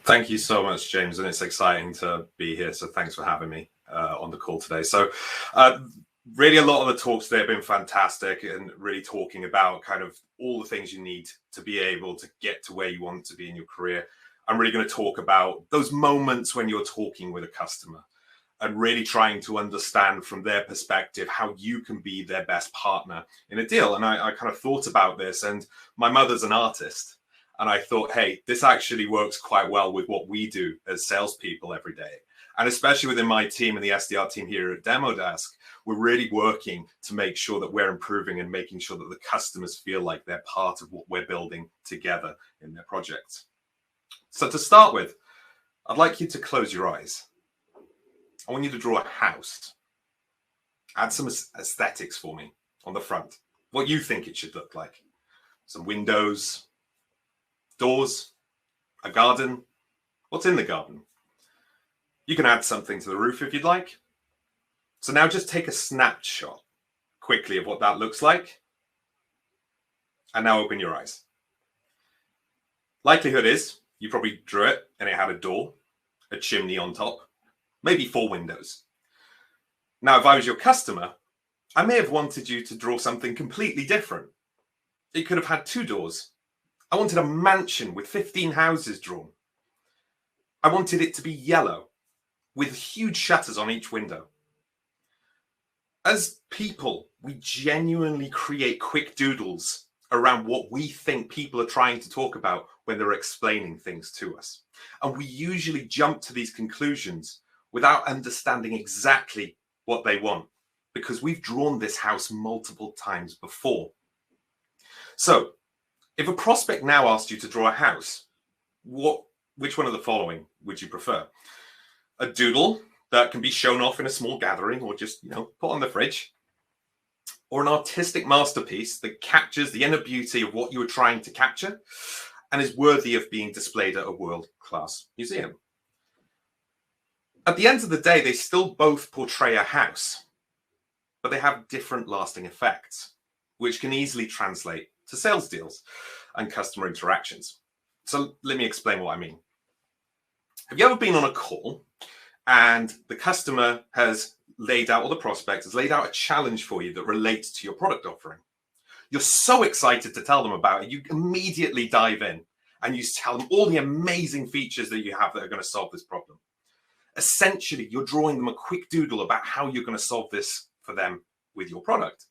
Thank you so much, James, and it's exciting to be here. So thanks for having me on the call today. So really a lot of the talks today have been fantastic and really talking about kind of all the things you need to be able to get to where you want to be in your career. I'm really going to talk about those moments when you're talking with a customer and really trying to understand from their perspective how you can be their best partner in a deal. And I kind of thought about this, and my mother's an artist. And I thought, hey, this actually works quite well with what we do as salespeople every day. And especially within my team and the SDR team here at Demodesk, we're really working to make sure that we're improving and making sure that the customers feel like they're part of what we're building together in their projects. So to start with, I'd like you to close your eyes. I want you to draw a house. Add some aesthetics for me on the front. What you think it should look like. Some windows, doors, a garden. What's in the garden? You can add something to the roof if you'd like. So now just take a snapshot quickly of what that looks like. And now open your eyes. Likelihood is you probably drew it and it had a door, a chimney on top, maybe 4 windows. Now, if I was your customer, I may have wanted you to draw something completely different. It could have had 2 doors. I wanted a mansion with 15 houses drawn. I wanted it to be yellow with huge shutters on each window. As people, we genuinely create quick doodles around what we think people are trying to talk about when they're explaining things to us. And we usually jump to these conclusions without understanding exactly what they want, because we've drawn this house multiple times before. So, if a prospect now asked you to draw a house, which one of the following would you prefer? A doodle that can be shown off in a small gathering or just, put on the fridge? Or an artistic masterpiece that captures the inner beauty of what you were trying to capture and is worthy of being displayed at a world-class museum? At the end of the day, they still both portray a house, but they have different lasting effects, which can easily translate to sales deals and customer interactions. So let me explain what I mean. Have you ever been on a call and the customer has laid out, or the prospect has laid out a challenge for you that relates to your product offering? You're so excited to tell them about it. You immediately dive in and you tell them all the amazing features that you have that are going to solve this problem. Essentially, you're drawing them a quick doodle about how you're going to solve this for them with your product.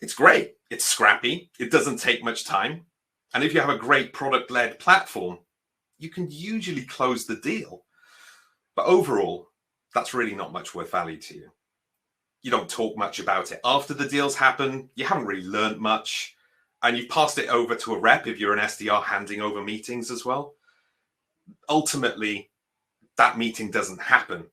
It's great. It's scrappy. It doesn't take much time. And if you have a great product-led platform, you can usually close the deal. But overall, that's really not much worth value to you. You don't talk much about it after the deals happen. You haven't really learned much. And you've passed it over to a rep if you're an SDR handing over meetings as well. Ultimately, that meeting doesn't happen.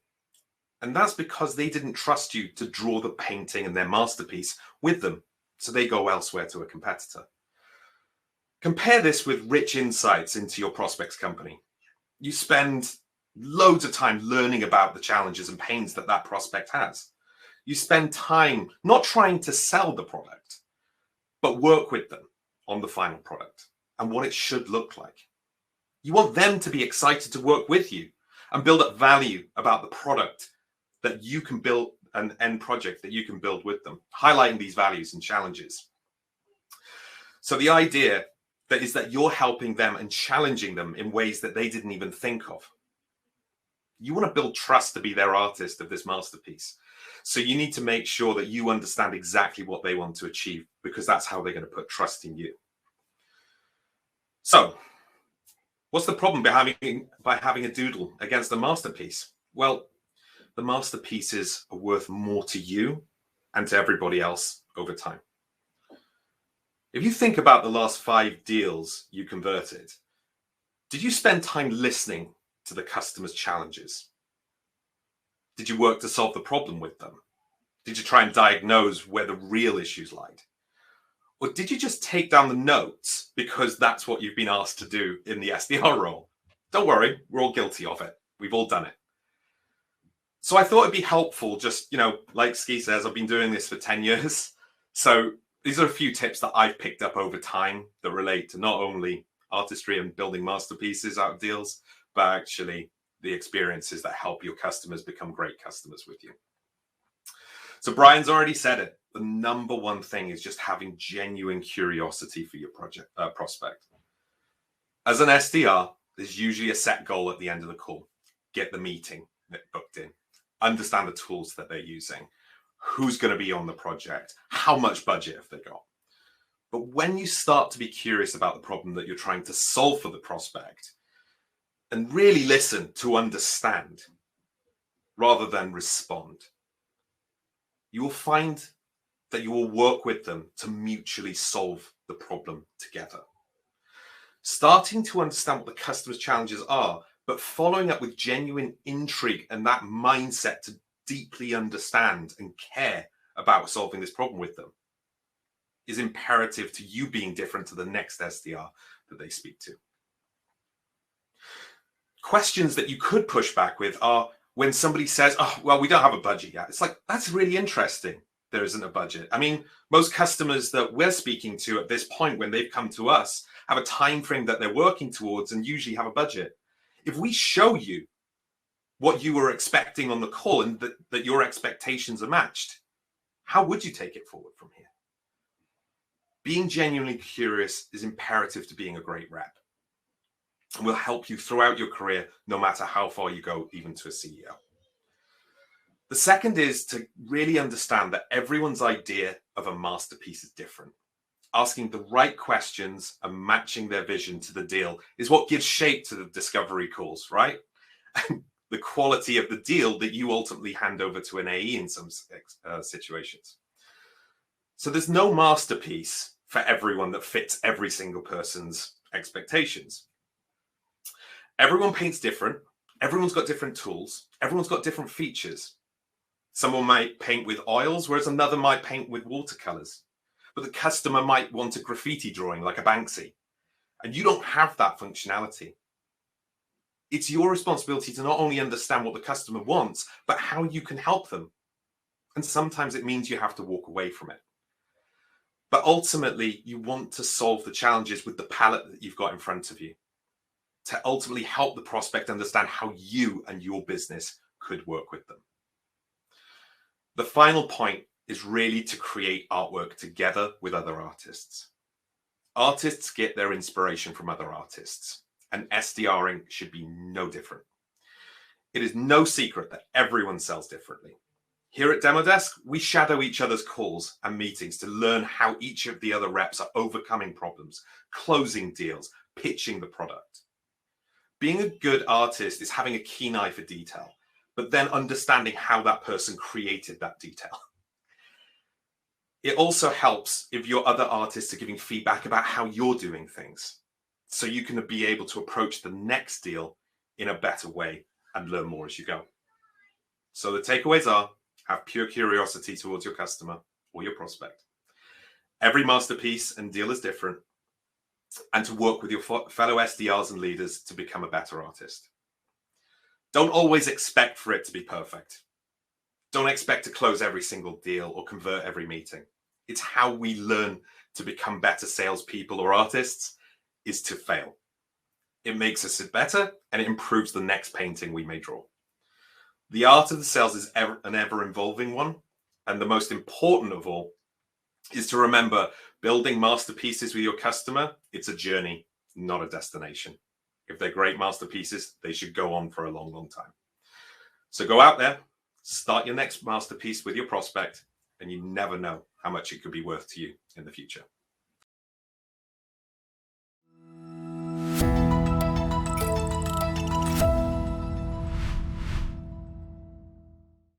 And that's because they didn't trust you to draw the painting and their masterpiece with them. So they go elsewhere to a competitor. Compare this with rich insights into your prospect's company. You spend loads of time learning about the challenges and pains that that prospect has. You spend time not trying to sell the product, but work with them on the final product and what it should look like. You want them to be excited to work with you and build up value about the product that you can build, an end project that you can build with them, highlighting these values and challenges. So the idea that is that you're helping them and challenging them in ways that they didn't even think of. You want to build trust to be their artist of this masterpiece. So you need to make sure that you understand exactly what they want to achieve, because that's how they're going to put trust in you. So what's the problem by having a doodle against a masterpiece? Well, the masterpieces are worth more to you and to everybody else over time. If you think about the last 5 deals you converted, did you spend time listening to the customer's challenges? Did you work to solve the problem with them? Did you try and diagnose where the real issues lied? Or did you just take down the notes because that's what you've been asked to do in the SDR role? Don't worry, we're all guilty of it. We've all done it. So I thought it'd be helpful, just, like Ski says, I've been doing this for 10 years. So these are a few tips that I've picked up over time that relate to not only artistry and building masterpieces out of deals, but actually the experiences that help your customers become great customers with you. So Brian's already said it. The number one thing is just having genuine curiosity for your prospect. As an SDR, there's usually a set goal at the end of the call. Get the meeting booked in. Understand the tools that they're using. Who's going to be on the project? How much budget have they got? But when you start to be curious about the problem that you're trying to solve for the prospect and really listen to understand rather than respond, you will find that you will work with them to mutually solve the problem together. Starting to understand what the customer's challenges are, but following up with genuine intrigue and that mindset to deeply understand and care about solving this problem with them is imperative to you being different to the next SDR that they speak to. Questions that you could push back with are when somebody says, oh, well, we don't have a budget yet. It's like, that's really interesting. There isn't a budget. I mean, most customers that we're speaking to at this point, when they've come to us, have a time frame that they're working towards and usually have a budget. If we show you what you were expecting on the call and that your expectations are matched, how would you take it forward from here? Being genuinely curious is imperative to being a great rep and will help you throughout your career, no matter how far you go, even to a CEO. The second is to really understand that everyone's idea of a masterpiece is different. Asking the right questions and matching their vision to the deal is what gives shape to the discovery calls, right? And the quality of the deal that you ultimately hand over to an AE in some situations. So there's no masterpiece for everyone that fits every single person's expectations. Everyone paints different. Everyone's got different tools. Everyone's got different features. Someone might paint with oils, whereas another might paint with watercolors. But the customer might want a graffiti drawing like a Banksy. And you don't have that functionality. It's your responsibility to not only understand what the customer wants, but how you can help them. And sometimes it means you have to walk away from it. But ultimately, you want to solve the challenges with the palette that you've got in front of you to ultimately help the prospect understand how you and your business could work with them. The final point is really to create artwork together with other artists. Artists get their inspiration from other artists, and SDRing should be no different. It is no secret that everyone sells differently. Here at Demodesk, we shadow each other's calls and meetings to learn how each of the other reps are overcoming problems, closing deals, pitching the product. Being a good artist is having a keen eye for detail, but then understanding how that person created that detail. It also helps if your other artists are giving feedback about how you're doing things, so you can be able to approach the next deal in a better way and learn more as you go. So the takeaways are: have pure curiosity towards your customer or your prospect. Every masterpiece and deal is different, and to work with your fellow SDRs and leaders to become a better artist. Don't always expect for it to be perfect. Don't expect to close every single deal or convert every meeting. It's how we learn to become better salespeople or artists is to fail. It makes us better and it improves the next painting we may draw. The art of the sales is an ever-evolving one, and the most important of all is to remember building masterpieces with your customer. It's a journey, not a destination. If they're great masterpieces, they should go on for a long, long time. So go out there, start your next masterpiece with your prospect, and you never know how much it could be worth to you in the future.